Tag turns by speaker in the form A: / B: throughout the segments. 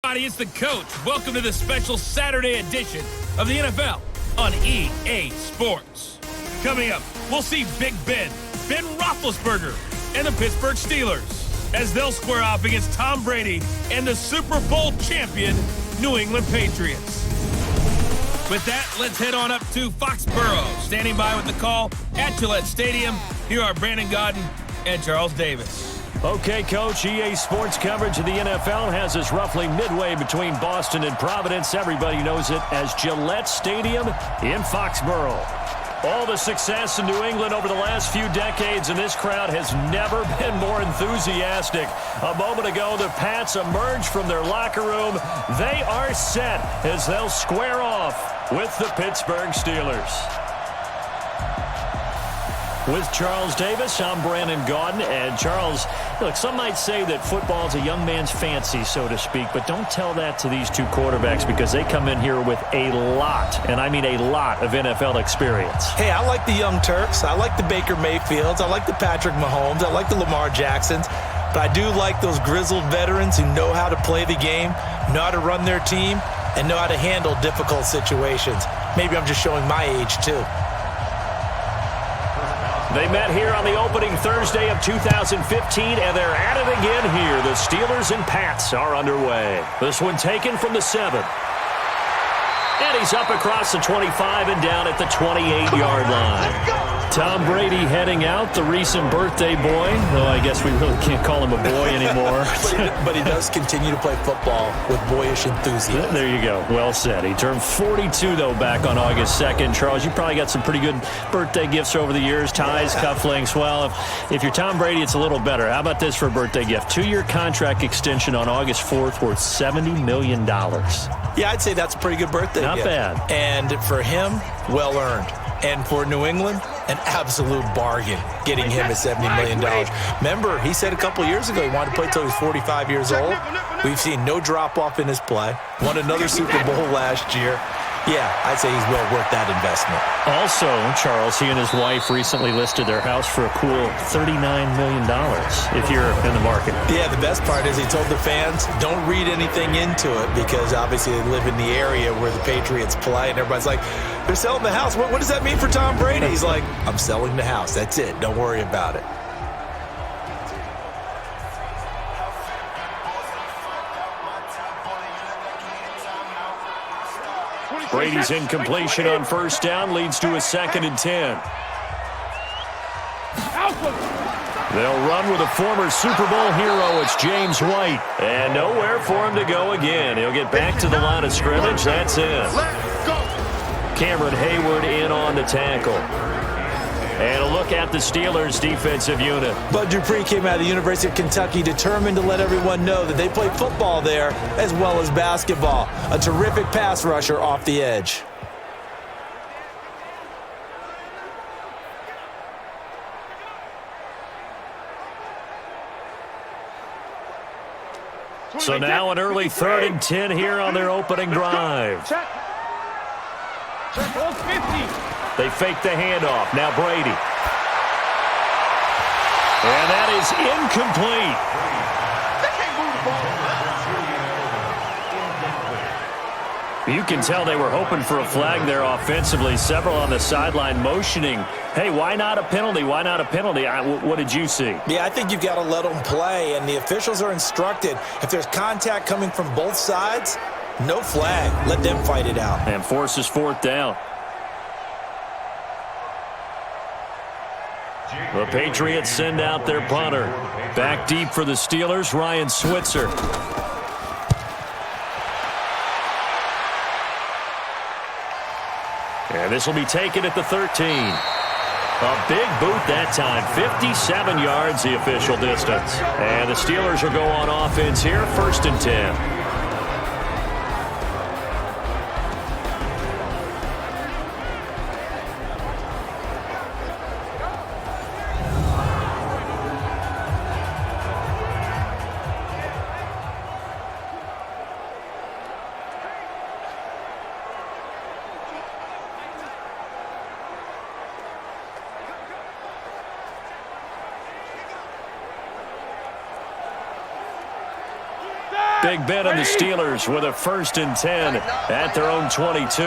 A: everybody, it's the coach. Welcome to the special Saturday edition of the NFL on EA Sports. Coming up, we'll see Big Ben Roethlisberger, and the Pittsburgh Steelers as they'll square off against Tom Brady and the Super Bowl champion New England Patriots. With that, let's head on up to Foxborough. Standing by with the call at Gillette Stadium, here are Brandon Gaudin and Charles Davis.
B: Okay, Coach, EA Sports coverage of the NFL has us roughly midway between Boston and Providence. Everybody knows it as Gillette Stadium in Foxborough. All the success in New England over the last few decades, and this crowd has never been more enthusiastic. A moment ago, the Pats emerged from their locker room. They are set as they'll square off with the Pittsburgh Steelers. With Charles Davis, I'm Brandon Gaudin. And Charles, look, some might say that football is a young man's fancy, so to speak, but don't tell that to these two quarterbacks because they come in here with a lot, and I mean a lot, of NFL experience.
C: Hey, I like the young Turks. I like the Baker Mayfields. I like the Patrick Mahomes. I like the Lamar Jacksons. But I do like those grizzled veterans who know how to play the game, know how to run their team, and know how to handle difficult situations. Maybe I'm just showing my age, too.
B: They met here on the opening Thursday of 2015, and they're at it again here. The Steelers and Pats are underway. This one taken from the 7. And he's up across the 25 and down at the 28-yard line. Tom Brady heading out, the recent birthday boy, though I guess we really can't call him a boy anymore.
C: But he does continue to play football with boyish enthusiasm.
B: There you go. Well said. He turned 42, though, back on August 2nd. Charles, you probably got some pretty good birthday gifts over the years, ties, cufflinks. Well, if you're Tom Brady, it's a little better. How about this for a birthday gift? 2-year contract extension on August 4th worth $70 million.
C: Yeah, I'd say that's a pretty good birthday gift.
B: Not bad.
C: And for him, well earned. And for New England, an absolute bargain getting him at $70 million. Remember, he said a couple years ago he wanted to play until he was 45 years old. We've seen no drop-off in his play. Won another Super Bowl last year. Yeah, I'd say he's well worth that investment.
B: Also, Charles, he and his wife recently listed their house for a cool $39 million if you're in the market.
C: Yeah, the best part is he told the fans, don't read anything into it because obviously they live in the area where the Patriots play, and everybody's like, they're selling the house. What does that mean for Tom Brady? He's like, I'm selling the house. That's it. Don't worry about it.
B: Brady's incompletion on first down leads to a 2nd and 10. They'll run with a former Super Bowl hero. It's James White. And nowhere for him to go again. He'll get back to the line of scrimmage. That's it. Cameron Hayward in on the tackle. And a look at the Steelers' defensive unit.
C: Bud Dupree came out of the University of Kentucky determined to let everyone know that they play football there as well as basketball. A terrific pass rusher off the edge.
B: So now an early 3rd and 10 here on their opening drive. They fake the handoff. Now Brady. And that is incomplete. You can tell they were hoping for a flag there offensively. Several on the sideline motioning. Hey, why not a penalty? Why not a penalty? What did you see?
C: Yeah, I think you've got to let them play, and the officials are instructed. If there's contact coming from both sides, no flag. Let them fight it out.
B: And forces 4th down. The Patriots send out their punter. Back deep for the Steelers, Ryan Switzer. And this will be taken at the 13. A big boot that time. 57 yards the official distance. And the Steelers will go on offense here, 1st and 10. Big Ben and the Steelers with a 1st and 10 at their own 22.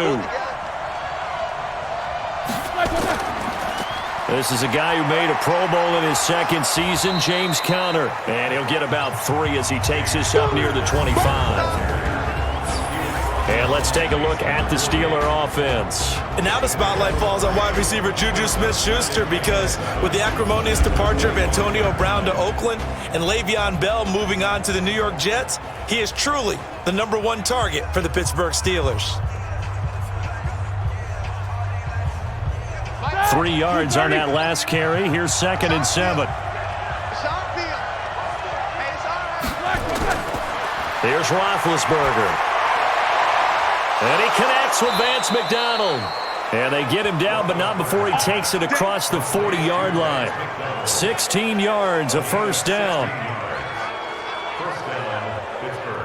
B: This is a guy who made a Pro Bowl in his 2nd season, James Conner. And he'll get about 3 as he takes this up near the 25. And let's take a look at the Steeler offense.
C: And now the spotlight falls on wide receiver Juju Smith-Schuster, because with the acrimonious departure of Antonio Brown to Oakland and Le'Veon Bell moving on to the New York Jets, he is truly the #1 target for the Pittsburgh Steelers.
B: 3 yards on that last carry. Here's 2nd and 7. Here's Roethlisberger. And he connects with Vance McDonald. And they get him down, but not before he takes it across the 40-yard line. 16 yards, a 1st down.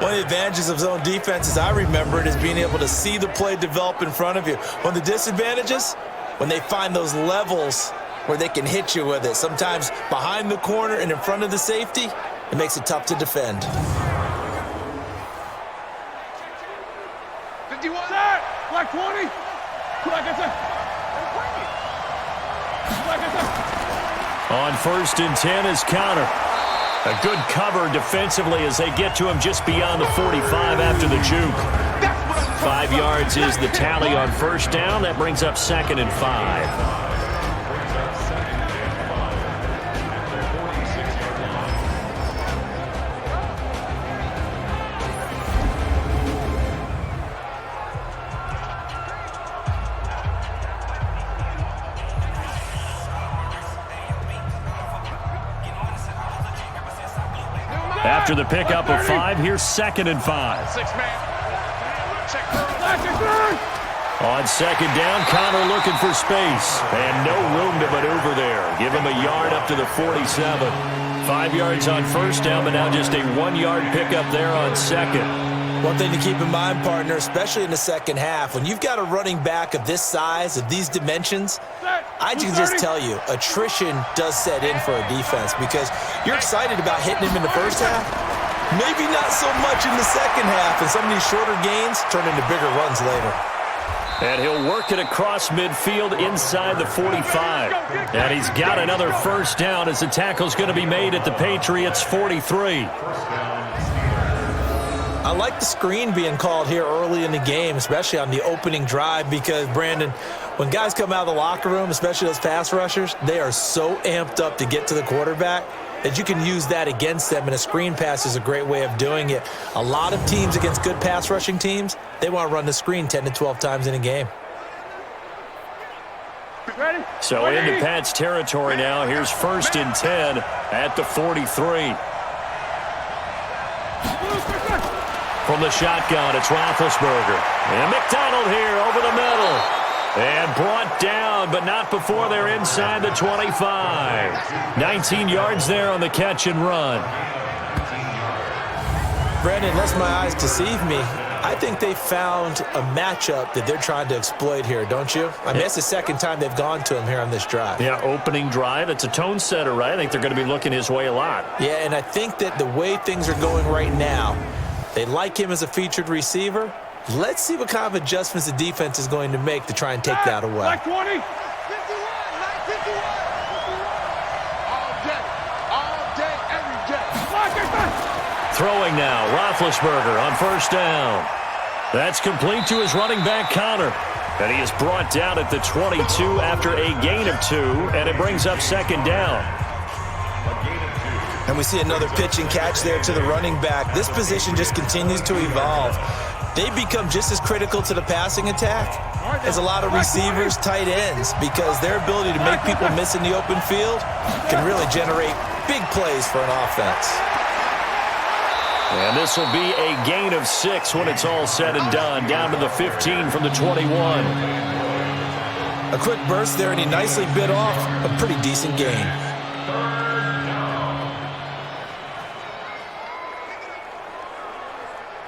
C: One of the advantages of zone defense, as I remember it, is being able to see the play develop in front of you. One of the disadvantages, when they find those levels where they can hit you with it. Sometimes behind the corner and in front of the safety, it makes it tough to defend.
D: 51. Black 20.
B: On 1st and 10 is Conner. A good cover defensively as they get to him just beyond the 45 after the juke. 5 yards is the tally on 1st down. That brings up 2nd and 5. After the pickup of 5, here's 2nd and 5.
D: 6-man.
B: On 2nd down, Conner looking for space. And no room to maneuver there. Give him a yard up to the 47. 5 yards on 1st down, but now just a 1-yard pickup there on 2nd.
C: One thing to keep in mind, partner, especially in the second half, when you've got a running back of this size, of these dimensions, I can just tell you, attrition does set in for a defense, because you're excited about hitting him in the first half, maybe not so much in the second half, and some of these shorter gains turn into bigger runs later.
B: And he'll work it across midfield inside the 45. And he's got another 1st down as the tackle's going to be made at the Patriots' 43.
C: I like the screen being called here early in the game, especially on the opening drive, because, Brandon, when guys come out of the locker room, especially those pass rushers, they are so amped up to get to the quarterback that you can use that against them, and a screen pass is a great way of doing it. A lot of teams against good pass rushing teams, they want to run the screen 10 to 12 times in a game.
B: So into Pat's territory now. Here's 1st and 10 at the 43. From the shotgun, it's Roethlisberger. And McDonald here over the middle. And brought down, but not before they're inside the 25. 19 yards there on the catch and run.
C: Brandon, unless my eyes deceive me, I think they found a matchup that they're trying to exploit here, don't you? I mean, it's the second time they've gone to him here on this drive.
B: Yeah, opening drive. It's a tone setter, right? I think they're going to be looking his way a lot.
C: Yeah, and I think that the way things are going right now, they like him as a featured receiver. Let's see what kind of adjustments the defense is going to make to try and take that away.
D: Black 20. 51. All day, every day.
B: Throwing now, Roethlisberger on 1st down. That's complete to his running back, Conner. And he is brought down at the 22 after a gain of 2, and it brings up 2nd down.
C: And we see another pitch and catch there to the running back. This position just continues to evolve. They become just as critical to the passing attack as a lot of receivers, tight ends, because their ability to make people miss in the open field can really generate big plays for an offense.
B: And this will be a gain of 6 when it's all said and done, down to the 15 from the 21.
C: A quick burst there, and he nicely bit off a pretty decent gain.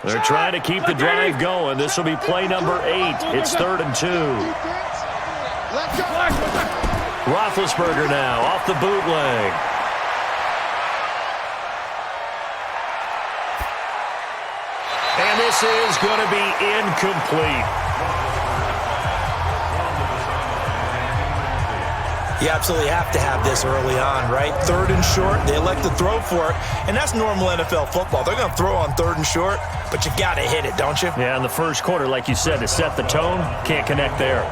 B: They're trying to keep the drive going. This will be play number 8. It's 3rd and 2. Roethlisberger now off the bootleg. And this is going to be incomplete.
C: You absolutely have to have this early on, right? 3rd and short, they elect to throw for it, and that's normal NFL football. They're going to throw on 3rd and short, but you got to hit it, don't you?
B: Yeah, in the first quarter, like you said, to set the tone, can't connect there.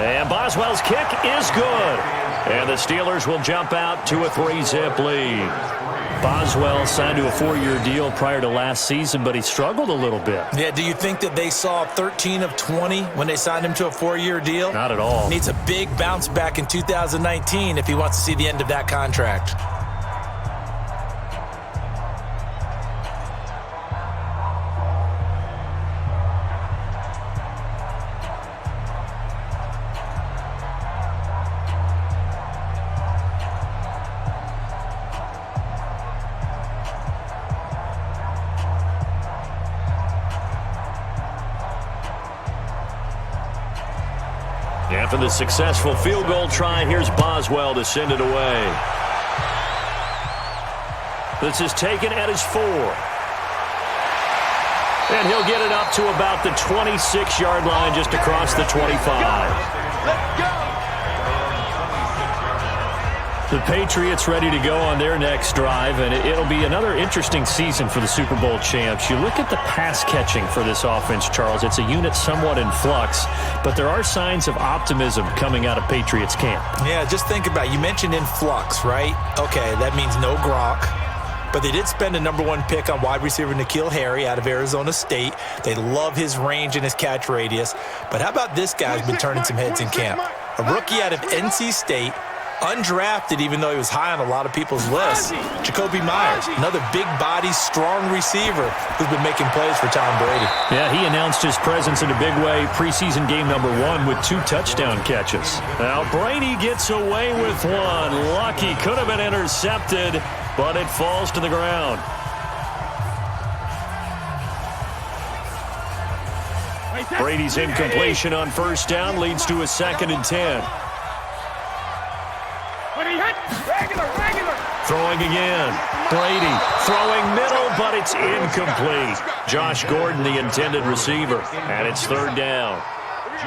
B: And Boswell's kick is good. And the Steelers will jump out to a 3-zip lead. Boswell signed to a 4-year deal prior to last season, but he struggled a little bit.
C: Yeah, do you think that they saw 13 of 20 when they signed him to a 4-year deal?
B: Not at all.
C: Needs a big bounce back in 2019 if he wants to see the end of that contract.
B: After the successful field goal try, here's Boswell to send it away. This is taken at his 4. And he'll get it up to about the 26-yard line, just across the 25.
D: Let's go.
B: The Patriots ready to go on their next drive, and it'll be another interesting season for the Super Bowl champs. You look at the pass catching for this offense, Charles. It's a unit somewhat in flux, but there are signs of optimism coming out of Patriots camp.
C: Yeah, just think about it. You mentioned in flux, right? Okay, that means no Gronk. But they did spend a #1 pick on wide receiver N'Keal Harry out of Arizona State. They love his range and his catch radius. But how about this guy's been turning some heads in camp? A rookie out of NC State, undrafted even though he was high on a lot of people's lists. Jacoby Myers, another big body, strong receiver who's been making plays for Tom Brady.
B: Yeah, he announced his presence in a big way preseason game #1 with 2 touchdown catches. Now Brady gets away with one. Lucky, could have been intercepted, but it falls to the ground. Brady's incompletion on first down leads to a 2nd and 10. Throwing again. Brady throwing middle, but it's incomplete. Josh Gordon, the intended receiver, and it's 3rd down.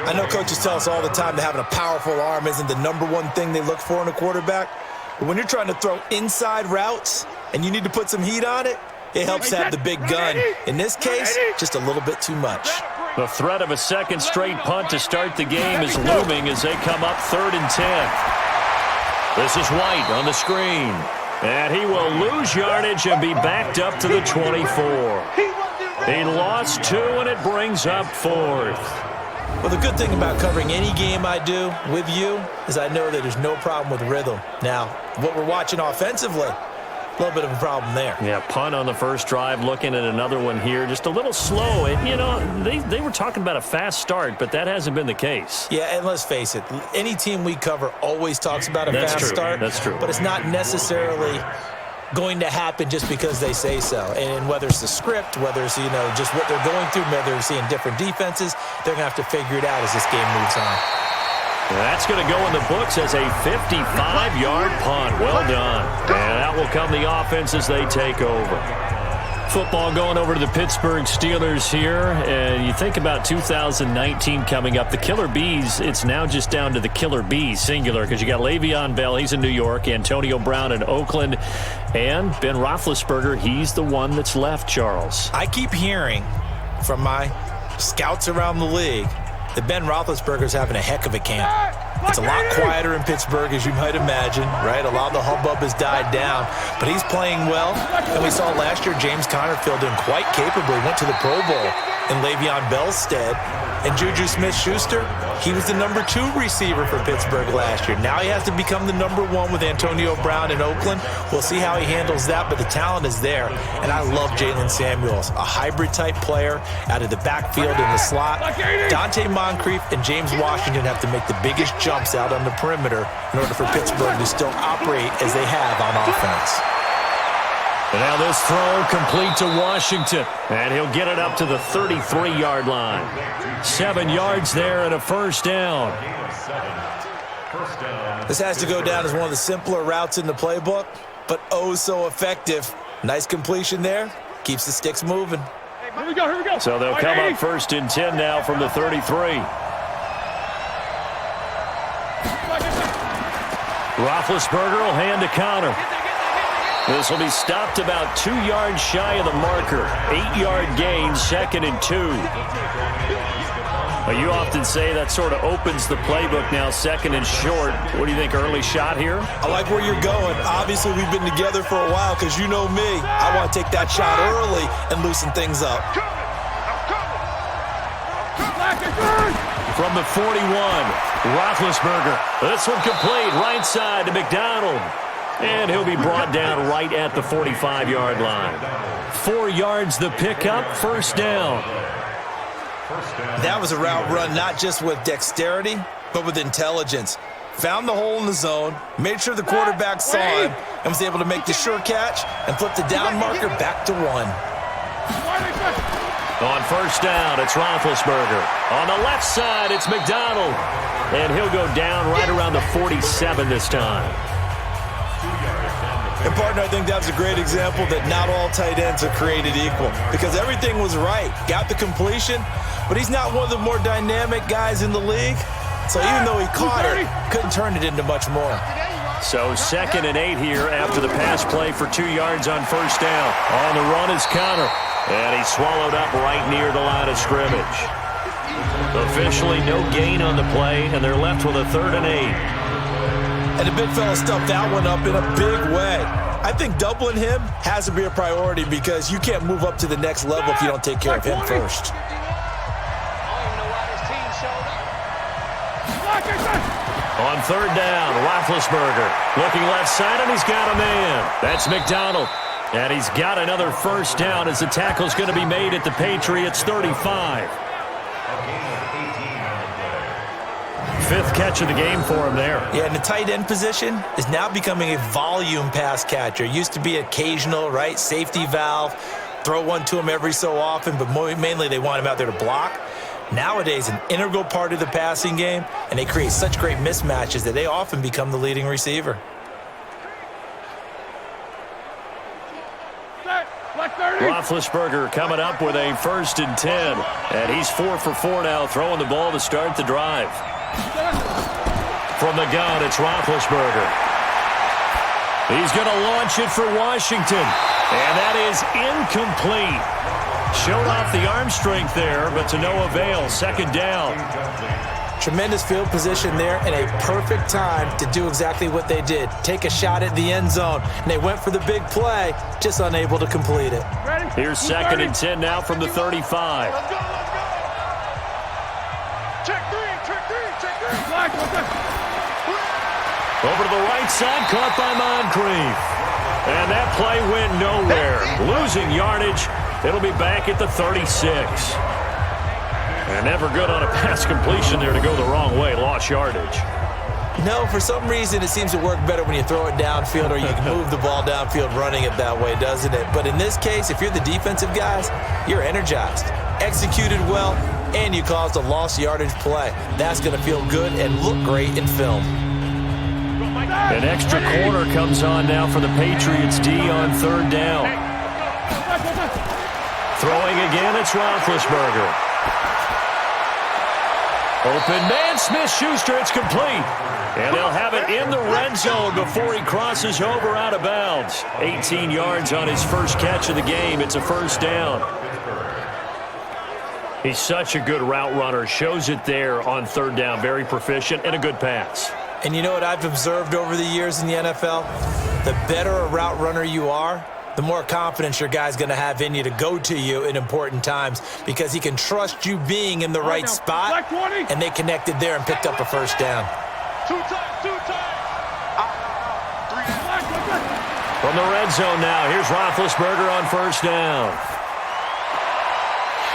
C: I know coaches tell us all the time that having a powerful arm isn't the #1 thing they look for in a quarterback. But when you're trying to throw inside routes and you need to put some heat on it, it helps have the big gun. In this case, just a little bit too much.
B: The threat of a 2nd straight punt to start the game is looming as they come up 3rd and 10. This is White on the screen. And he will lose yardage and be backed up to the 24. He lost 2, and it brings up 4th.
C: Well, the good thing about covering any game I do with you is I know that there's no problem with rhythm. Now, what we're watching offensively, a little bit of a problem there.
B: Yeah, punt on the first drive, looking at another one here. Just a little slow. And, you know, they were talking about a fast start, but that hasn't been the case.
C: Yeah, and let's face it, any team we cover always talks about a fast start.
B: That's true.
C: But it's not necessarily going to happen just because they say so. And whether it's the script, whether it's, you know, just what they're going through, whether they're seeing different defenses, they're going to have to figure it out as this game moves on.
B: That's going to go in the books as a 55-yard punt. Well done. And out will come the offense as they take over. Football going over to the Pittsburgh Steelers here. And you think about 2019 coming up. The Killer Bees, it's now just down to the Killer Bees, singular, because you got Le'Veon Bell, he's in New York, Antonio Brown in Oakland, and Ben Roethlisberger, he's the one that's left, Charles.
C: I keep hearing from my scouts around the league that Ben Roethlisberger's having a heck of a camp. It's a lot quieter in Pittsburgh, as you might imagine, right? A lot of the hubbub has died down, but he's playing well. And we saw last year James Conner filled in quite capably, went to the Pro Bowl in Le'Veon Bell's stead. And Juju Smith-Schuster, he was the #2 receiver for Pittsburgh last year. Now he has to become the #1 with Antonio Brown in Oakland. We'll see how he handles that, but the talent is there. And I love Jalen Samuels, a hybrid-type player out of the backfield in the slot. Dante Moncrief and James Washington have to make the biggest jumps out on the perimeter in order for Pittsburgh to still operate as they have on offense.
B: And now this throw complete to Washington. And he'll get it up to the 33-yard line. 7 yards there and a first down.
C: This has to go down as one of the simpler routes in the playbook. but oh so effective. Nice completion there. Keeps the sticks moving.
D: Here we go, here we go.
B: So they'll come up 1st and 10 now from the 33. Roethlisberger will hand a counter. This will be stopped about 2 yards shy of the marker. 8-yard gain, 2nd and 2. Well, you often say that sort of opens the playbook now, 2nd and short. What do you think, early shot here?
C: I like where you're going. Obviously, we've been together for a while because you know me. I want to take that shot early and loosen things up.
B: From the 41, Roethlisberger. This one complete, right side to McDonald. And he'll be brought down right at the 45-yard line. 4 yards the pickup, 1st down.
C: That was a route run not just with dexterity, but with intelligence. Found the hole in the zone, made sure the quarterback saw him, and was able to make the sure catch and flip the down marker back to 1.
B: On 1st down, it's Roethlisberger. On the left side, it's McDonald. And he'll go down right around the 47 this time.
C: And, partner, I think that was a great example that not all tight ends are created equal because everything was right. Got the completion, but he's not one of the more dynamic guys in the league. So even though he caught it, couldn't turn it into much more.
B: So 2nd and 8 here after the pass play for 2 yards on 1st down. On the run is Conner. And he's swallowed up right near the line of scrimmage. Officially no gain on the play, and they're left with a 3rd and 8.
C: And the big fella stuffed that one up in a big way. I think doubling him has to be a priority because you can't move up to the next level if you don't take care of him first.
B: On 3rd down, Roethlisberger looking left side, and he's got a man. That's McDonald. And he's got another 1st down as the tackle's going to be made at the Patriots 35. 5th catch of the game for him there.
C: Yeah, and the tight end position is now becoming a volume pass catcher. Used to be occasional, right? Safety valve. Throw one to him every so often, but mainly they want him out there to block. Nowadays, an integral part of the passing game, and they create such great mismatches that they often become the leading receiver.
B: Roethlisberger coming up with a 1st and 10. And he's 4 for 4 now, throwing the ball to start the drive. From the gun, it's Roethlisberger. He's going to launch it for Washington. And that is incomplete. Showed off the arm strength there, but to no avail. 2nd down.
C: Tremendous field position there and a perfect time to do exactly what they did. Take a shot at the end zone. And they went for the big play, just unable to complete it.
B: Here's 2nd and 10 now from the 35.
D: Let's go, let's go. Check three.
B: Over to the right side, caught by Moncrief. And that play went nowhere. Losing yardage. It'll be back at the 36. And never good on a pass completion there to go the wrong way. Lost yardage.
C: No, for some reason it seems to work better when you throw it downfield or you can move the ball downfield running it that way, doesn't it? But in this case, if you're the defensive guys, you're energized, executed well, and you caused a lost yardage play. That's going to feel good and look great in film.
B: An extra corner comes on now for the Patriots D on 3rd down. Throwing again, it's Roethlisberger. Open man, Smith-Schuster, it's complete. And they'll have it in the red zone before he crosses over out of bounds. 18 yards on his first catch of the game. It's a 1st down. He's such a good route runner. Shows it there on 3rd down. Very proficient and a good pass.
C: And you know what I've observed over the years in the NFL? The better a route runner you are, the more confidence your guy's going to have in you to go to you in important times because he can trust you being in the right spot, and they connected there and picked up a 1st down.
D: Two times.
B: From the red zone now, here's Roethlisberger on 1st down.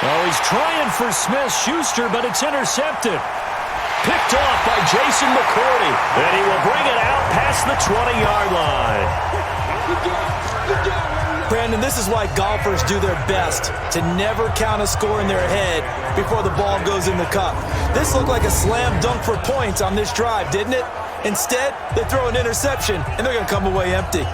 B: Oh, he's trying for Smith-Schuster, but it's intercepted. Picked off by Jason McCourty, and he will bring it out past the 20-yard line.
C: Brandon, this is why golfers do their best to never count a score in their head before the ball goes in the cup. This looked like a slam dunk for points on this drive, didn't it? Instead, they throw an interception, and they're going to come away empty.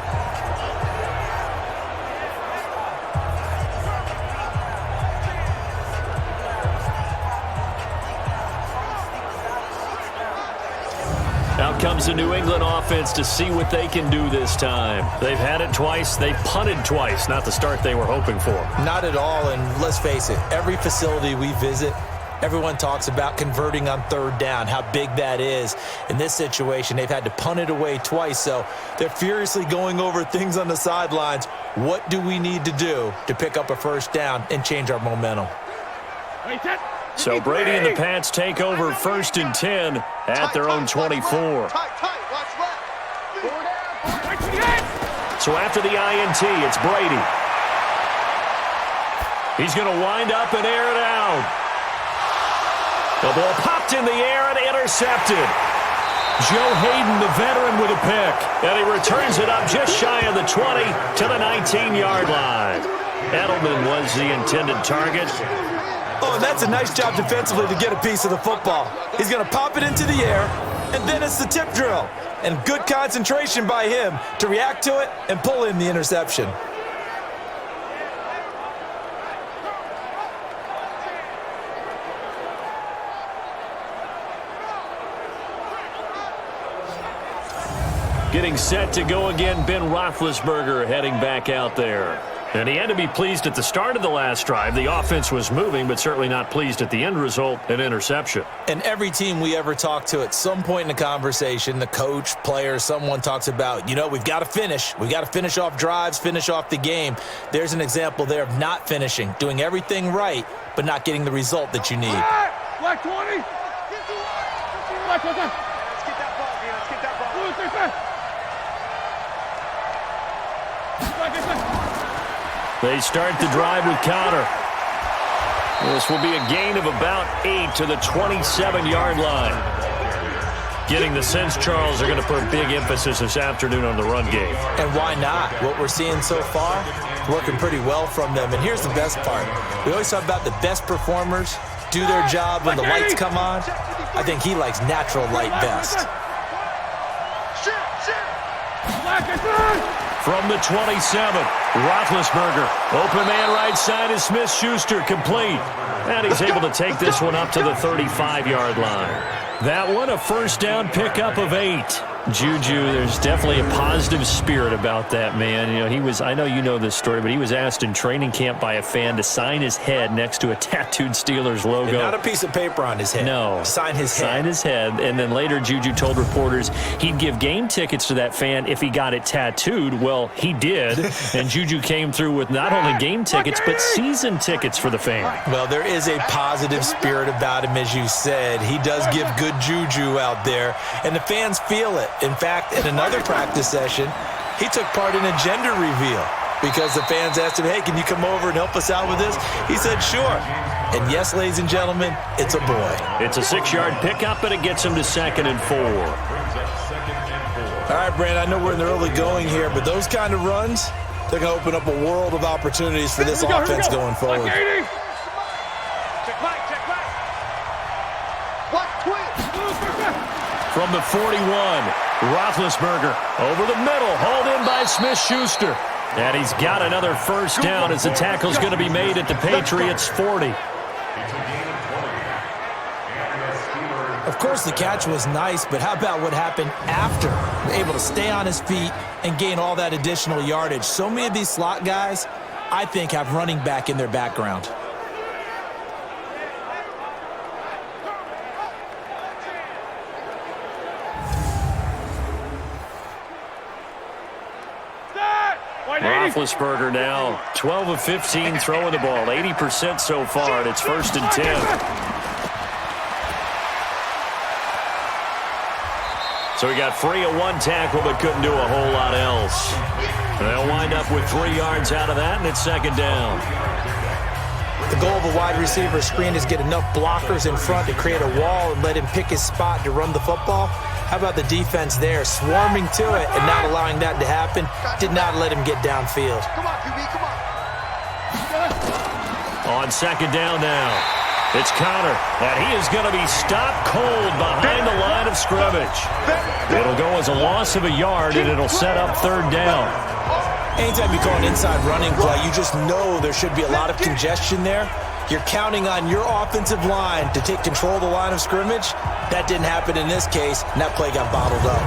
B: comes the New England offense to see what they can do this time. They've had it twice. They've punted twice. Not the start they were hoping for.
C: Not at all, and let's face it, every facility we visit, everyone talks about converting on third down, how big that is. In this situation, they've had to punt it away twice, so they're furiously going over things on the sidelines. What do we need to do to pick up a first down and change our momentum?
B: So Brady and the Pats take over 1st and 10 at their own 24. So after the INT, it's Brady. He's going to wind up and air it out. The ball popped in the air and intercepted. Joe Hayden, the veteran, with a pick. And he returns it up just shy of the 20 to the 19-yard line. Edelman was the intended target.
C: Oh, and that's a nice job defensively to get a piece of the football. He's going to pop it into the air, and then it's the tip drill. And good concentration by him to react to it and pull in the interception.
B: Getting set to go again, Ben Roethlisberger heading back out there. And he had to be pleased at the start of the last drive. The offense was moving, but certainly not pleased at the end result, an interception.
C: And every team we ever talk to at some point in the conversation, the coach, player, someone talks about, you know, we've got to finish. We've got to finish off drives, finish off the game. There's an example there of not finishing, doing everything right, but not getting the result that you need.
D: Black 20. Black 20. Let's get that ball, man. Let's get that ball.
B: They start the drive with Connor. This will be a gain of about 8 to the 27-yard line. Getting the sense, Charles, are going to put big emphasis this afternoon on the run game.
C: And why not? What we're seeing so far, working pretty well from them. And here's the best part. We always talk about the best performers do their job when the lights come on. I think he likes natural light best.
B: From the 27, Roethlisberger. Open man right side is Smith-Schuster, complete. And he's able to take this one up to the 35-yard line. That one, a first down pickup of 8. Juju, there's definitely a positive spirit about that, man. You know, he was, I know you know this story, but he was asked in training camp by a fan to sign his head next to a tattooed Steelers logo.
C: And not a piece of paper on his head.
B: No.
C: Sign his head.
B: Sign his head. And then later, Juju told reporters he'd give game tickets to that fan if he got it tattooed. Well, he did. And Juju came through with not only game tickets, but season tickets for the fan.
C: Well, there is a positive spirit about him, as you said. He does give good juju out there, and the fans feel it. In fact, in another practice session, he took part in a gender reveal because the fans asked him, hey, can you come over and help us out with this? He said, sure. And yes, ladies and gentlemen, it's a boy.
B: It's a 6-yard pickup, and it gets him to 2nd and 4.
C: All right, Brandon, I know we're in the early going here, but those kind of runs, they're going to open up a world of opportunities for this offense going forward.
B: From the 41, Roethlisberger over the middle, hauled in by Smith-Schuster. And he's got another first down as the tackle's going to be made at the Patriots' 40.
C: Of course, the catch was nice, but how about what happened after? Able to stay on his feet and gain all that additional yardage. So many of these slot guys, I think, have running back in their background.
B: Roethlisberger now 12 of 15 throwing the ball, 80% so far, and it's 1st and 10. So he got free of one tackle but couldn't do a whole lot else. They'll wind up with 3 yards out of that, and it's 2nd down.
C: The goal of a wide receiver screen is get enough blockers in front to create a wall and let him pick his spot to run the football. How about the defense there, swarming to it and not allowing that to happen? Did not let him get downfield.
D: Come on, QB, come on.
B: On 2nd down now, it's Connor, and he is going to be stopped cold behind the line of scrimmage. It'll go as a loss of a yard, and it'll set up 3rd down.
C: Anytime you call an inside running play, you just know there should be a lot of congestion there. You're counting on your offensive line to take control of the line of scrimmage. That didn't happen in this case, and that play got bottled up.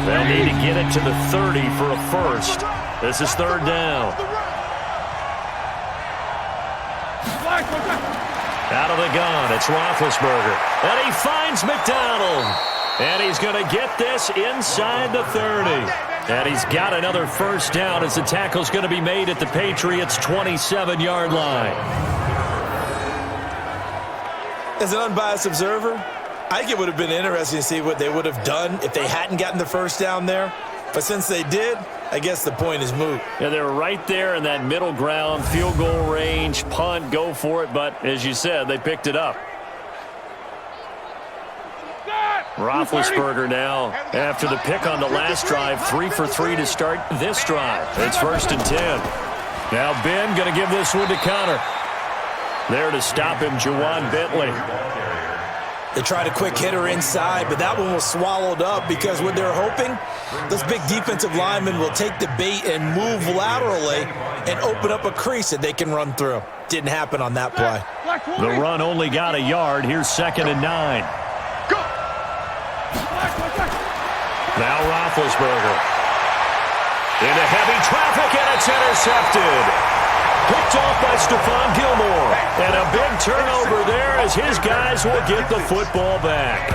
B: They'll need to get it to the 30 for a first. This is third down. Out of the gun, it's Roethlisberger. And he finds McDonald. And he's going to get this inside the 30. And he's got another first down as the tackle's going to be made at the Patriots' 27-yard line.
C: As an unbiased observer, I think it would have been interesting to see what they would have done if they hadn't gotten the first down there. But since they did, I guess the point is moot.
B: Yeah, they were right there in that middle ground, field goal range, punt, go for it. But as you said, they picked it up. Roethlisberger now, after the pick on the last drive, 3 for 3 to start this drive. It's 1st and 10. Now Ben going to give this one to Connor. There to stop him, Juwan Bentley.
C: They tried a quick hitter inside, but that one was swallowed up because what they're hoping, those big defensive linemen will take the bait and move laterally and open up a crease that they can run through. Didn't happen on that play.
B: The run only got a yard. Here's 2nd and 9. Now Roethlisberger. Into heavy traffic, and it's intercepted. Picked off by Stephon Gilmore. And a big turnover there as his guys will get the football back.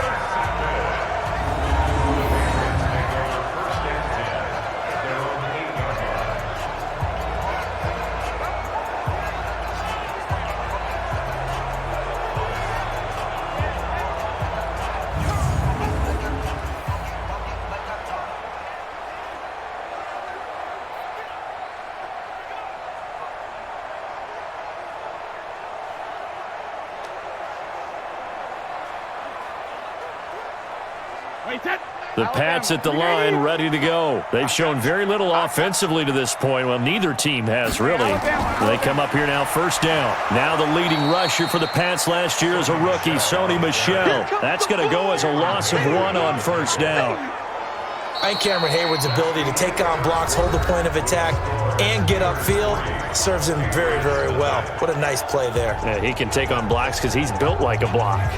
B: The Pats at the line, ready to go. They've shown very little offensively to this point. Well, neither team has, really. They come up here now, first down. Now the leading rusher for the Pats last year is a rookie, Sony Michel. That's going to go as a loss of 1 on first down.
C: I think Cameron Hayward's ability to take on blocks, hold the point of attack, and get upfield serves him very, very well. What a nice play there.
B: Yeah, he can take on blocks because he's built like a block.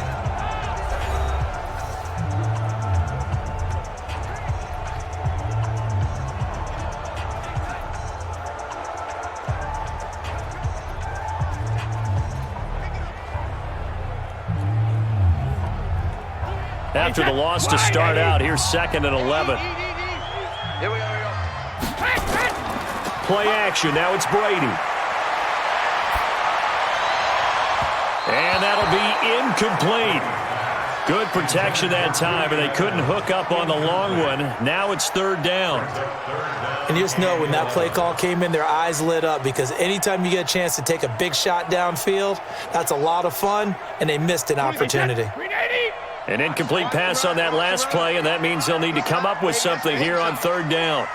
B: After the loss to start out, here's 2nd and 11.
D: Here we go.
B: Play action. Now it's Brady. And that'll be incomplete. Good protection that time, and they couldn't hook up on the long one. Now it's 3rd down.
C: And you just know when that play call came in, their eyes lit up because anytime you get a chance to take a big shot downfield, that's a lot of fun, and they missed an opportunity.
B: An incomplete pass on that last play, and that means they'll need to come up with something here on 3rd down.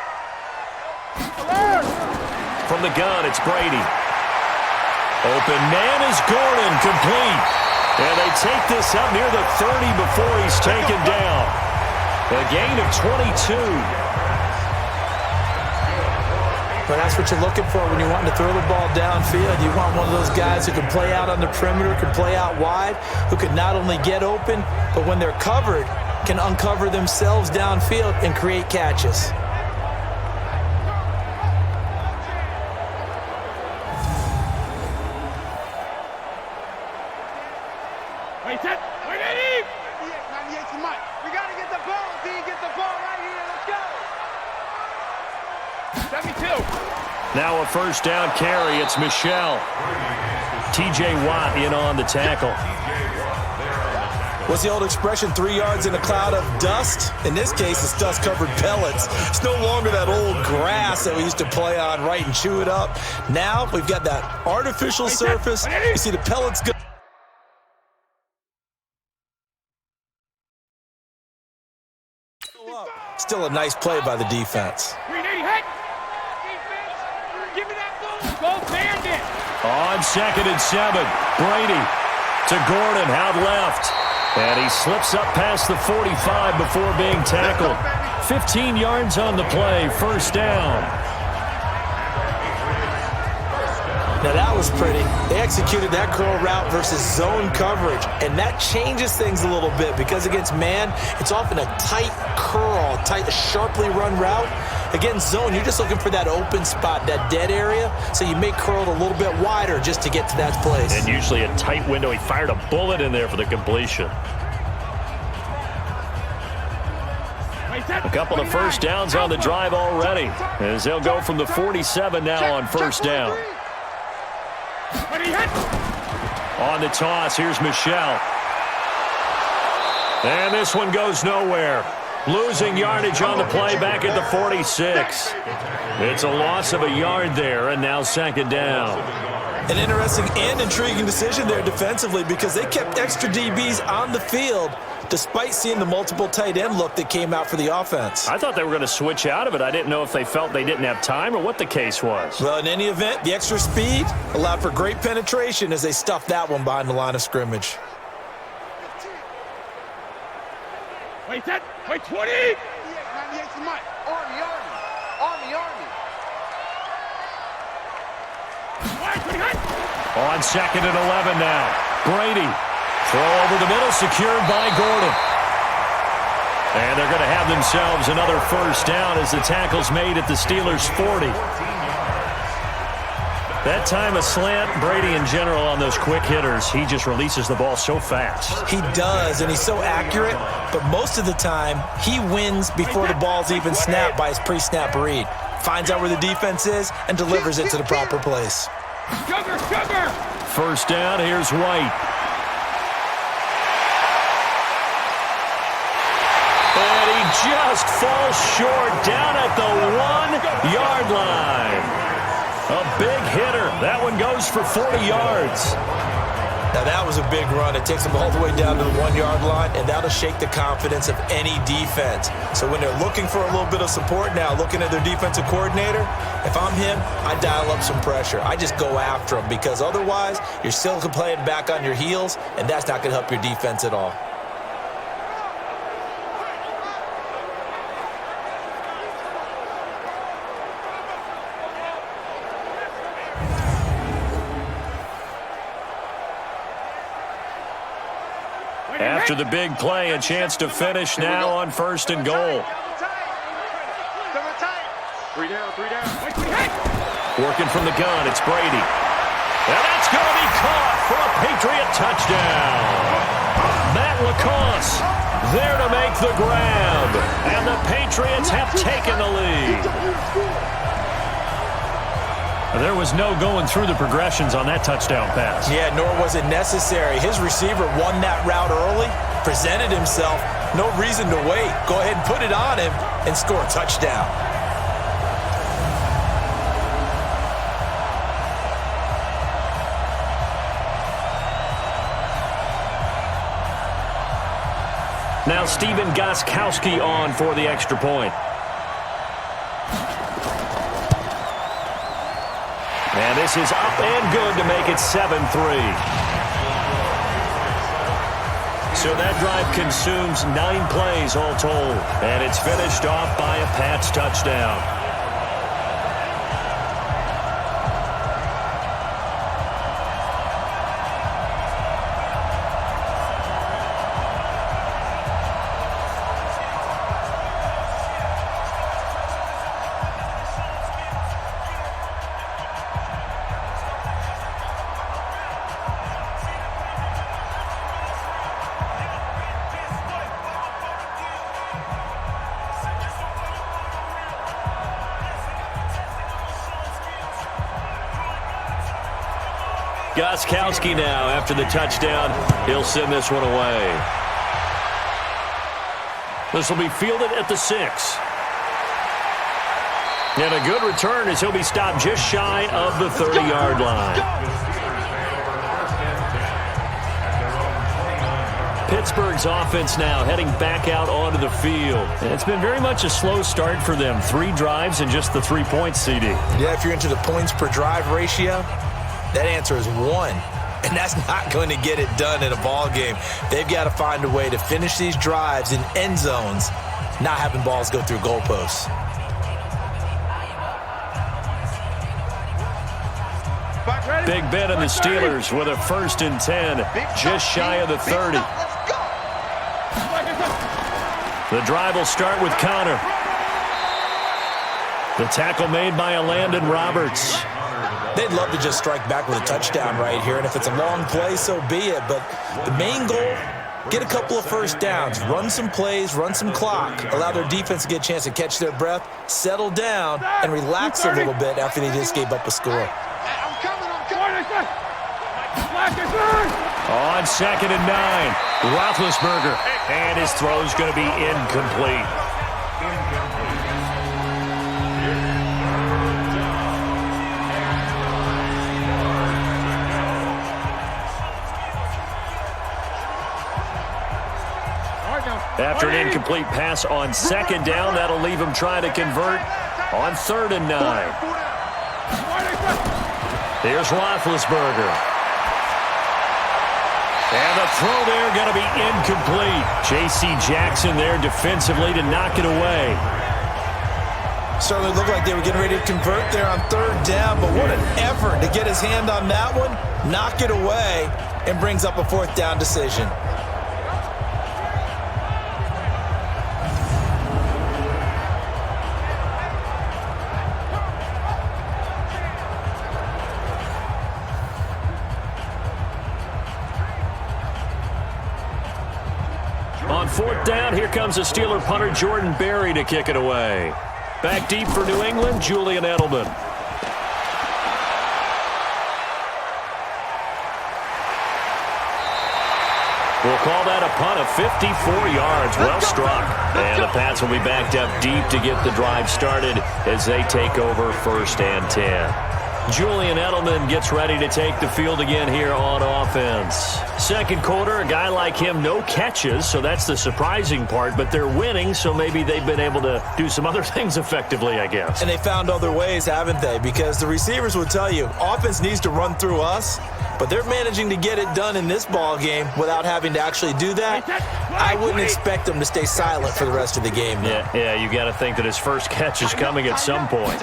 B: From the gun, it's Brady. Open man is Gordon, complete. And they take this up near the 30 before he's taken down. A gain of 22.
C: But that's what you're looking for when you're wanting to throw the ball downfield. You want one of those guys who can play out on the perimeter, can play out wide, who can not only get open, but when they're covered, can uncover themselves downfield and create catches.
D: Wait, set. Wait, 98. 98 to Mike. We got to get the ball, D. Get the ball right here. Let's go. 72.
B: Now a first down carry. It's Michel. T.J. Watt in on the tackle.
C: What's the old expression, 3 yards in a cloud of dust? In this case, it's dust-covered pellets. It's no longer that old grass that we used to play on, right, and chew it up. Now we've got that artificial surface. You see the pellets go. Still a nice play by the defense.
D: 380, hey! Defense, give me that ball. Go Bandit.
B: On 2nd and 7, Brady to Gordon, out left. And he slips up past the 45 before being tackled. 15 yards on the play, first down.
C: Now that was pretty. They executed that curl route versus zone coverage, and that changes things a little bit because against man, it's often a tight curl, tight, sharply run route. Against zone, you're just looking for that open spot, that dead area, so you may curl it a little bit wider just to get to that place.
B: And usually a tight window. He fired a bullet in there for the completion. A couple of first downs on the drive already, as they'll go from the 47 now on first down. On the toss, here's Michel. And this one goes nowhere. Losing yardage on the play back at the 46. It's a loss of a yard there, and now second down.
C: An interesting and intriguing decision there defensively because they kept extra DBs on the field despite seeing the multiple tight end look that came out for the offense.
B: I thought they were going to switch out of it. I didn't know if they felt they didn't have time or what the case was.
C: Well, in any event, the extra speed allowed for great penetration as they stuffed that one behind the line of scrimmage.
D: Wait, 20! 98's Mike. Army.
B: On second and 11 now. Brady. Throw over the middle, secured by Gordon. And they're going to have themselves another first down as the tackle's made at the Steelers' 40. That time a slant, Brady in general on those quick hitters, he just releases the ball so fast.
C: He does, and he's so accurate, but most of the time he wins before the ball's even snapped by his pre-snap read. Finds out where the defense is and delivers it to the proper place.
D: Sugar!
B: First down, here's White. And he just falls short down at the 1-yard line. A big hitter. That one goes for 40 yards.
C: Now that was a big run. It takes them all the way down to the 1-yard line, and that'll shake the confidence of any defense. So when they're looking for a little bit of support now, looking at their defensive coordinator, if I'm him, I dial up some pressure. I just go after them because otherwise you're still playing back on your heels, and that's not going to help your defense at all.
B: After the big play, a chance to finish now on first and goal.
D: Three down.
B: Working from the gun, it's Brady. And that's going to be caught for a Patriot touchdown. Matt LaCosse there to make the grab. And the Patriots have taken the lead. There was no going through the progressions on that touchdown pass.
C: Yeah, nor was it necessary. His receiver won that route early, presented himself, no reason to wait. Go ahead and put it on him and score a touchdown.
B: Now Stephen Gostkowski on for the extra point. And this is up and good to make it 7-3. So that drive consumes 9 plays all told. And it's finished off by a Pats touchdown. Gostkowski now, after the touchdown, he'll send this one away. This will be fielded at the 6. And a good return as he'll be stopped just shy of the 30-yard line. Pittsburgh's offense now heading back out onto the field. And it's been very much a slow start for them. 3 drives and just the 3 points, CD.
C: Yeah, if you're into the points per drive ratio, that answer is 1. And that's not going to get it done in a ball game. They've got to find a way to finish these drives in end zones not having balls go through goalposts.
B: Big Ben and the Steelers with a 1st and 10, just shy of the 30. The drive will start with Connor. The tackle made by Landon Roberts.
C: They'd love to just strike back with a touchdown right here, and if it's a long play, so be it. But the main goal, get a couple of first downs, run some plays, run some clock, allow their defense to get a chance to catch their breath, settle down, and relax a little bit after they just gave up a score.
B: On 2nd and 9, Roethlisberger, and his throw's going to be incomplete. After an incomplete pass on 2nd down, that'll leave him trying to convert on 3rd and 9. Here's Roethlisberger. And the throw there going to be incomplete. J.C. Jackson there defensively to knock it away.
C: Certainly looked like they were getting ready to convert there on 3rd down, but what an effort to get his hand on that one, knock it away, and brings up a 4th down decision.
B: On 4th down, here comes the Steeler punter Jordan Berry to kick it away. Back deep for New England, Julian Edelman. We'll call that a punt of 54 yards. Well struck. And the Pats will be backed up deep to get the drive started as they take over 1st and 10. Julian Edelman gets ready to take the field again here on offense. 2nd quarter, a guy like him, no catches, so that's the surprising part, but they're winning, so maybe they've been able to do some other things effectively, I guess.
C: And they found other ways, haven't they? Because the receivers will tell you, offense needs to run through us, but they're managing to get it done in this ball game without having to actually do that. I wouldn't expect them to stay silent for the rest of the game.
B: Yeah, you got to think that his first catch is coming at some point.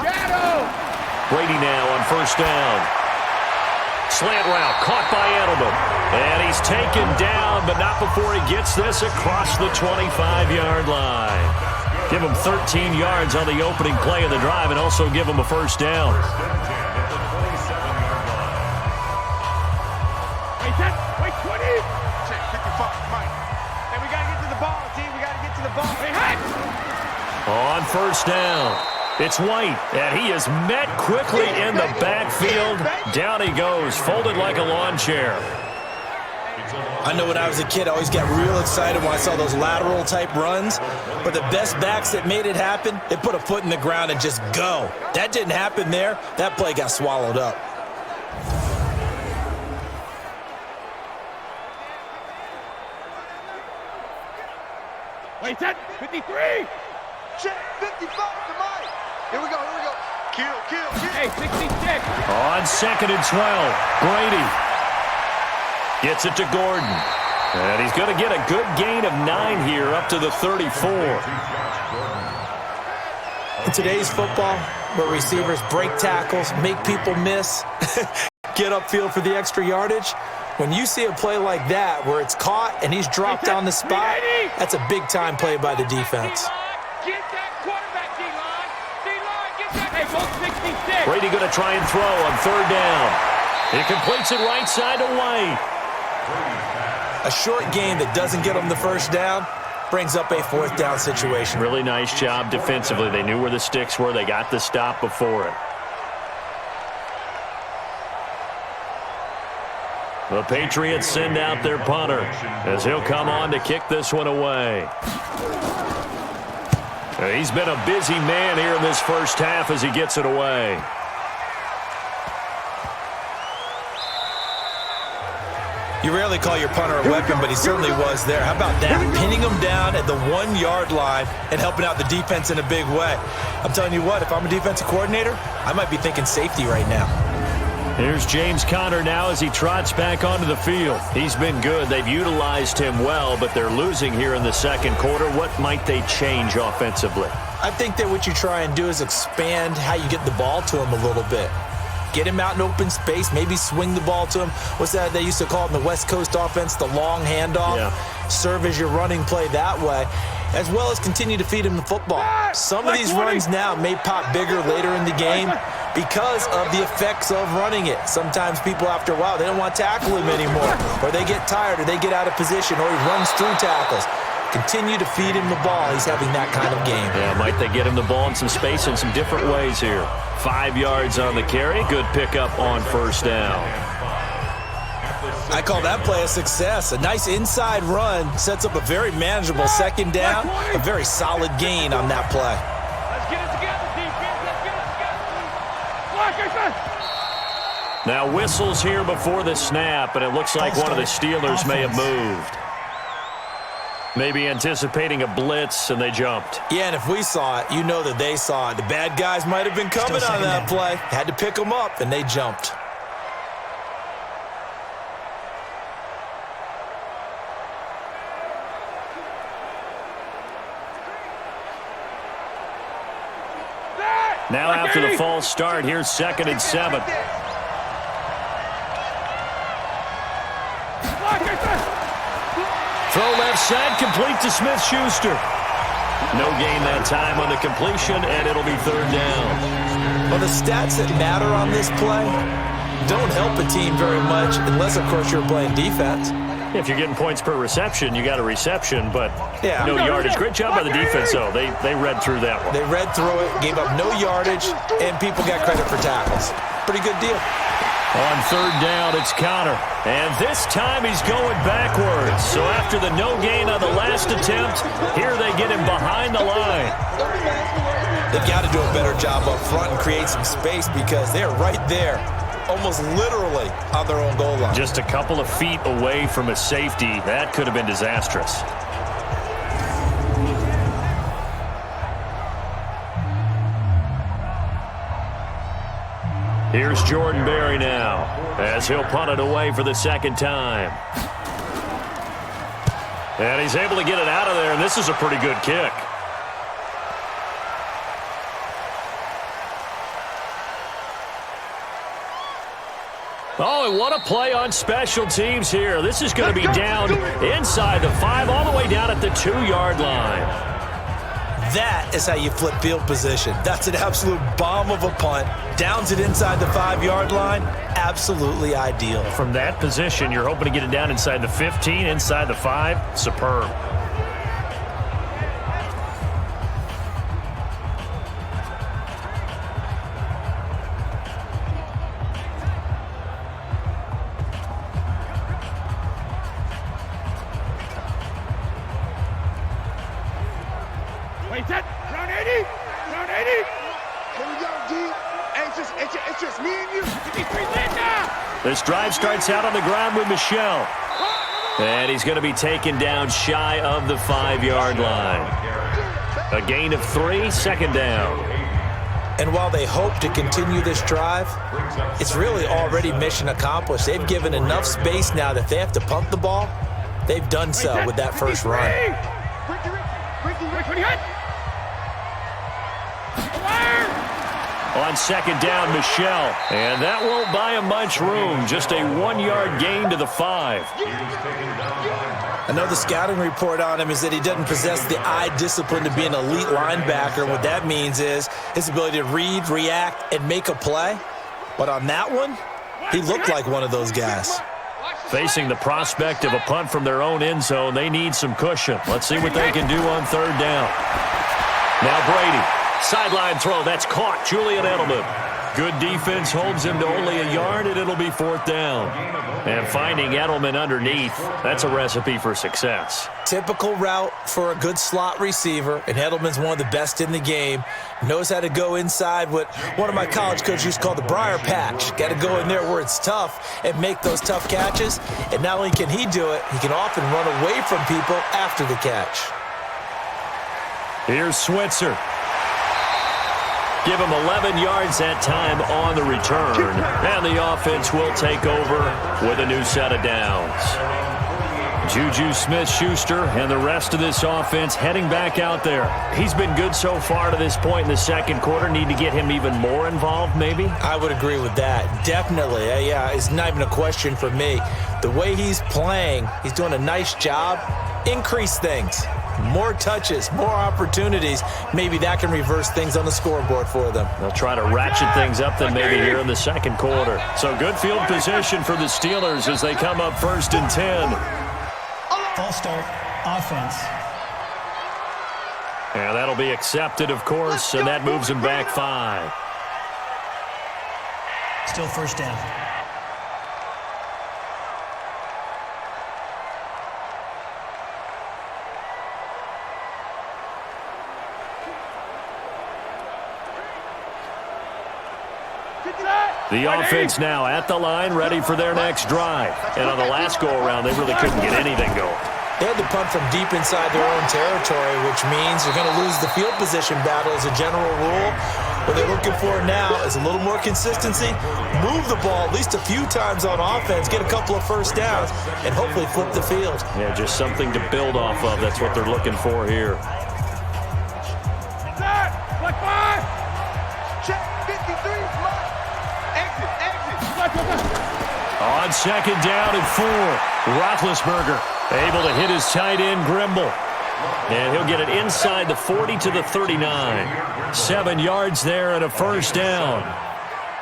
B: Brady now on 1st down. Slant route caught by Edelman. And he's taken down, but not before he gets this across the 25-yard line. Give him 13 yards on the opening play of the drive and also give him a 1st down.
D: Wait, 20. Check, 55, Mike. Hey, we got to get to the ball, team. We got to get to the ball. Hey,
B: On 1st down. It's White, and he is met quickly in the backfield. Down he goes, folded like a lawn chair.
C: I know when I was a kid, I always got real excited when I saw those lateral-type runs. But the best backs that made it happen, they put a foot in the ground and just go. That didn't happen there. That play got swallowed up.
D: Wait, 10, 53. Check, 55 to Mike. Here we go. Kill. Hey, 66.
B: On 2nd and 12, Brady gets it to Gordon. And he's going to get a good gain of 9 here up to the 34.
C: In today's football, where receivers break tackles, make people miss, get upfield for the extra yardage, when you see a play like that where it's caught and he's dropped on the spot, that's a big-time play by the defense.
D: Get that quarterback, D-line. Get that. Hey, both 66.
B: Brady going to try and throw on 3rd down. He completes it right side to White.
C: A short game that doesn't get him the 1st down brings up a 4th down situation.
B: Really nice job defensively. They knew where the sticks were. They got the stop before it. The Patriots send out their punter as he'll come on to kick this one away. He's been a busy man here in this 1st half as he gets it away.
C: You rarely call your punter a weapon, but he certainly was there. How about that? Pinning him down at the 1-yard line and helping out the defense in a big way. I'm telling you what, if I'm a defensive coordinator, I might be thinking safety right now.
B: Here's James Conner now as he trots back onto the field. He's been good. They've utilized him well, but they're losing here in the second quarter. What might they change offensively?
C: I think that what you try and do is expand how you get the ball to him a little bit. Get him out in open space, maybe swing the ball to him. What's that they used to call it in the West Coast offense, the long handoff? Yeah. Serve as your running play that way, as well as continue to feed him the football. Some of these runs now may pop bigger later in the game because of the effects of running it. Sometimes people, after a while, they don't want to tackle him anymore, or they get tired, or they get out of position, or he runs through tackles. Continue to feed him the ball. He's having that kind of game.
B: Yeah, might they get him the ball in some space in some different ways here. 5 yards on the carry. Good pickup on first down.
C: I call that play a success. A nice inside run sets up a very manageable second down. A very solid gain on that play.
D: Let's get it together, defense. Let's get it together.
B: Now whistles here before the snap, and it looks like one of the Steelers may have moved. Maybe anticipating a blitz, and they jumped.
C: Yeah, and if we saw it, you know that they saw it. The bad guys might have been coming on that play. Had to pick them up, and they jumped.
B: Now after the false start, here's 2nd and 7. Throw left side, complete to Smith-Schuster. No gain that time on the completion, and it'll be 3rd down.
C: Well, the stats that matter on this play don't help a team very much unless, of course, you're playing defense.
B: If you're getting points per reception, you got a reception, but no yardage. Great job by the defense, though. They read through that one.
C: They read through it, gave up no yardage, and people got credit for tackles. Pretty good deal.
B: On 3rd down, it's Conner. And this time he's going backwards. So after the no gain on the last attempt, here they get him behind the line.
C: They've got to do a better job up front and create some space because they're right there, almost literally on their own goal line.
B: Just a couple of feet away from a safety. That could have been disastrous. Here's Jordan Berry now, as he'll punt it away for the 2nd time. And he's able to get it out of there, and this is a pretty good kick. Oh, and what a play on special teams here. This is going to be down inside the 5, all the way down at the 2-yard line.
C: That is how you flip field position. That's an absolute bomb of a punt. Downs it inside the 5-yard line. Absolutely ideal.
B: From that position, you're hoping to get it down inside the 15, inside the 5. Superb.
D: Wait, that round 80. Round 80. Here we go, D. Hey, it's just me and you. 53 now.
B: This drive starts out on the ground with Michel. And he's going to be taken down shy of the 5-yard line. A gain of 3, 2nd down.
C: And while they hope to continue this drive, it's really already mission accomplished. They've given enough space now that if they have to punt the ball, they've done so with that first run.
B: On 2nd down, Michel. And that won't buy him much room. Just a 1-yard gain to the 5.
C: Another scouting report on him is that he doesn't possess the eye discipline to be an elite linebacker. What that means is his ability to read, react, and make a play. But on that one, he looked like one of those guys.
B: Facing the prospect of a punt from their own end zone, they need some cushion. Let's see what they can do on 3rd down. Now Brady. Sideline throw. That's caught. Julian Edelman. Good defense holds him to only a yard, and it'll be 4th down. And finding Edelman underneath, that's a recipe for success.
C: Typical route for a good slot receiver, and Edelman's one of the best in the game. Knows how to go inside what one of my college coaches used to call the briar patch. Got to go in there where it's tough and make those tough catches. And not only can he do it, he can often run away from people after the catch.
B: Here's Switzer. Give him 11 yards that time on the return. And the offense will take over with a new set of downs. Juju Smith-Schuster and the rest of this offense heading back out there. He's been good so far to this point in the second quarter. Need to get him even more involved, maybe?
C: I would agree with that. Definitely. Yeah, it's not even a question for me. The way he's playing, he's doing a nice job. Increase things. More touches, more opportunities. Maybe that can reverse things on the scoreboard for them.
B: They'll try to ratchet things up then maybe here in the second quarter. So good field position for the Steelers as they come up 1st and 10.
E: False start, offense.
B: And that'll be accepted, of course, and that moves them back 5.
E: Still first down.
B: The offense now at the line, ready for their next drive. And on the last go-around, they really couldn't get anything going.
C: They had to punt from deep inside their own territory, which means you're going to lose the field position battle as a general rule. What they're looking for now is a little more consistency, move the ball at least a few times on offense, get a couple of first downs, and hopefully flip the field.
B: Yeah, just something to build off of. That's what they're looking for here.
D: Black 5. Check 53.
B: On second down and 4, Roethlisberger able to hit his tight end, Grimble. And he'll get it inside the 40 to the 39. 7 yards there and a first down.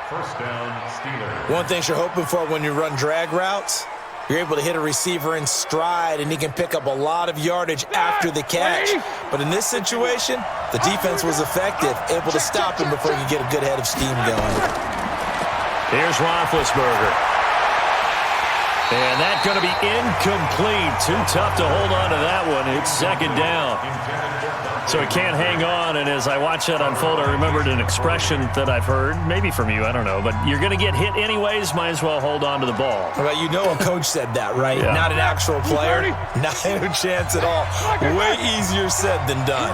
F: First down, Steelers.
C: One thing you're hoping for when you run drag routes, you're able to hit a receiver in stride, and he can pick up a lot of yardage after the catch. But in this situation, the defense was effective, able to stop him before he could get a good head of steam going.
B: Here's Roethlisberger. And that's going to be incomplete. Too tough to hold on to that one. It's second down. So he can't hang on. And as I watch that unfold, I remembered an expression that I've heard, maybe from you, I don't know. But you're going to get hit anyways, might as well hold on to the ball.
C: Well, you know a coach said that, right?
B: Yeah.
C: Not an actual player. Not a chance at all. Way easier said than done.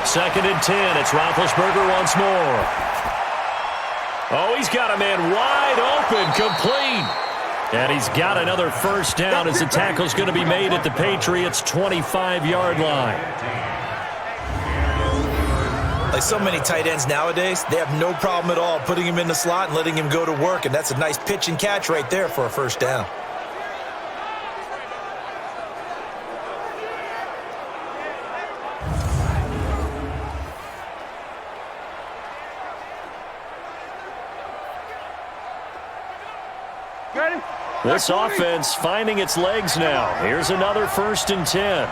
B: Second and 10. It's Roethlisberger once more. Oh, he's got a man wide open, complete. And he's got another first down as the tackle's going to be made at the Patriots' 25-yard line.
C: Like so many tight ends nowadays, they have no problem at all putting him in the slot and letting him go to work. And that's a nice pitch and catch right there for a first down.
B: This offense finding its legs now. Here's another first and 10.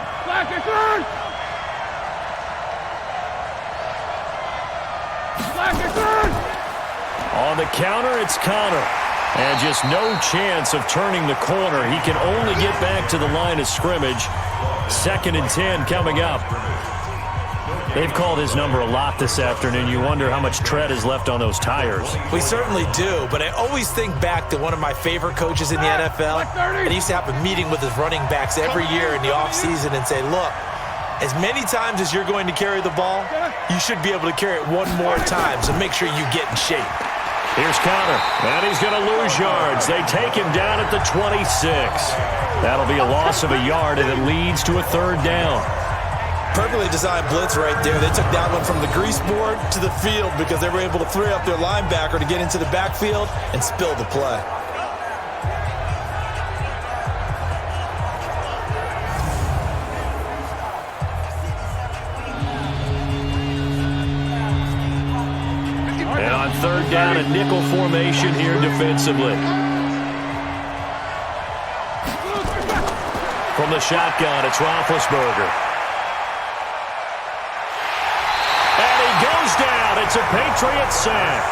B: On the counter, it's Connor. And just no chance of turning the corner. He can only get back to the line of scrimmage. Second and 10 coming up. They've called his number a lot this afternoon. You wonder how much tread is left on those tires.
C: We certainly do, but I always think back to one of my favorite coaches in the NFL. And he used to have a meeting with his running backs every year in the offseason and say, look, as many times as you're going to carry the ball, you should be able to carry it one more time, so make sure you get in shape.
B: Here's Connor, and he's going to lose yards. They take him down at the 26. That'll be a loss of a yard, and it leads to a third down.
C: Perfectly designed blitz right there. They took that one from the grease board to the field because they were able to free up their linebacker to get into the backfield and spill the play.
B: And on third down, a nickel formation here defensively. From the shotgun, it's Roethlisberger. Goes down. It's a Patriots sack.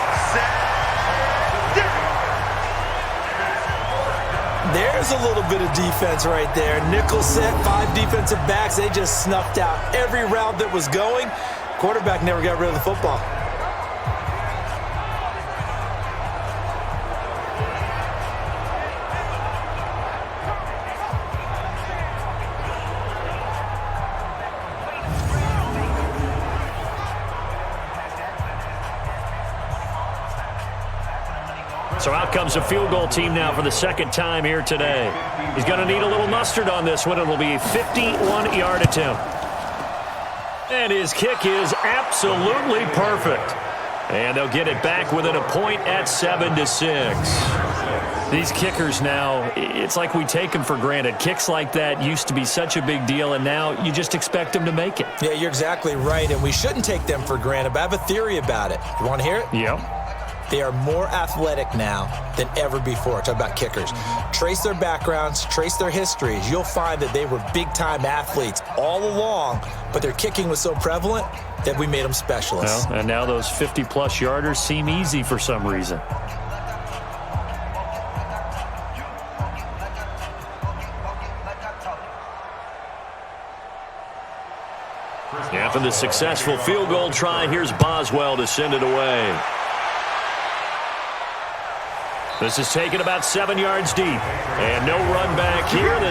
C: There's a little bit of defense right there. Nickel set, 5 defensive backs. They just snuffed out every route that was going. Quarterback never got rid of the football.
B: So out comes a field goal team now for the second time here today. He's going to need a little mustard on this one. It'll be a 51-yard attempt. And his kick is absolutely perfect. And they'll get it back within a point at 7-6. These kickers now, it's like we take them for granted. Kicks like that used to be such a big deal, and now you just expect them to make it.
C: Yeah, you're exactly right, and we shouldn't take them for granted, but I have a theory about it. You want to hear it?
B: Yep.
C: They are more athletic now than ever before. Talk about kickers. Trace their backgrounds, trace their histories. You'll find that they were big-time athletes all along, but their kicking was so prevalent that we made them specialists.
B: Well, and now those 50-plus yarders seem easy for some reason. After the successful field goal try, here's Boswell to send it away. This is taken about 7 yards deep. And no run back here. This